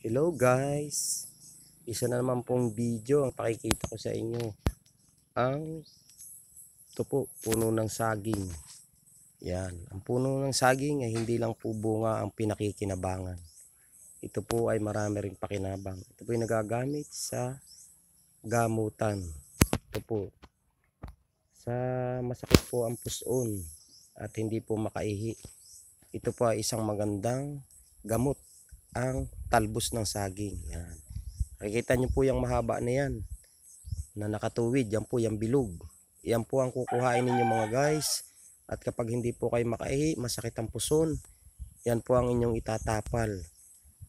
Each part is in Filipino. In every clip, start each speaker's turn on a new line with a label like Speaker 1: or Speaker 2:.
Speaker 1: Hello guys, isa na naman pong video ang pakikita ko sa inyo. Ang ito po, puno ng saging. Yan, ang puno ng saging ay hindi lang po bunga ang pinakikinabangan. Ito po ay marami ring pakinabang. Ito po ay nagagamit sa gamutan. Ito po, sa masakit po ang puson at hindi po makaihi. Ito po ay isang magandang gamot, ang talbos ng saging. Yan. Nakikita nyo po yung mahaba na yan na nakatuwid, yan po yung bilog. Yan po ang kukuhain ninyo mga guys. At kapag hindi po kayo makaihi, masakit ang puson, yan po ang inyong itatapal.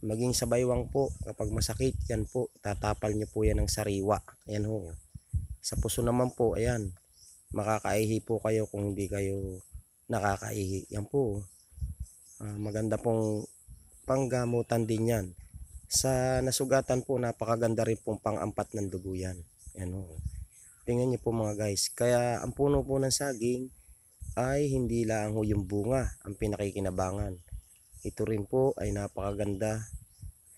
Speaker 1: Maging sa baywang po, kapag masakit, yan po, tatapal nyo po yan ng sariwa. Ayan ho. Sa puso naman po, ayan, makakaihi po kayo kung hindi kayo nakakaihi. Yan po. Maganda pong panggamutan din yan. Sa nasugatan po, napakaganda rin pong pang-ampat ng dugo yan. Yan o. Tingnan nyo po mga guys. Kaya ang puno po ng saging ay hindi lang ho yung bunga ang pinakikinabangan. Ito rin po ay napakaganda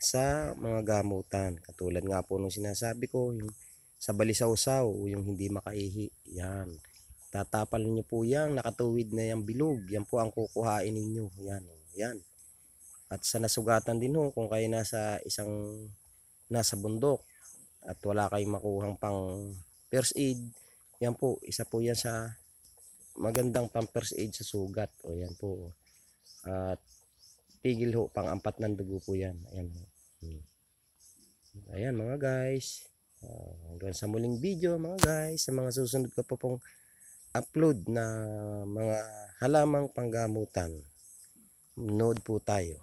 Speaker 1: sa mga gamutan. Katulad nga po nung sinasabi ko, yung sa balisaw-saw, yung hindi makaihi. Yan. Tatapal nyo po yan, nakatuwid na yung bilog. Yan po ang kukuhain ninyo. Yan. Yan. At sa nasugatan din ho, kung kayo nasa bundok at wala kayong makuhang pang first aid, yan po, isa po yan sa magandang pang first aid sa sugat. O yan po. At tigil ho, pang ampat ng dugo po yan. Ayan ho. Ayan mga guys. Hanggang sa muling video mga guys, sa mga susunod ko po pong upload na mga halamang panggamutan. Nood po tayo.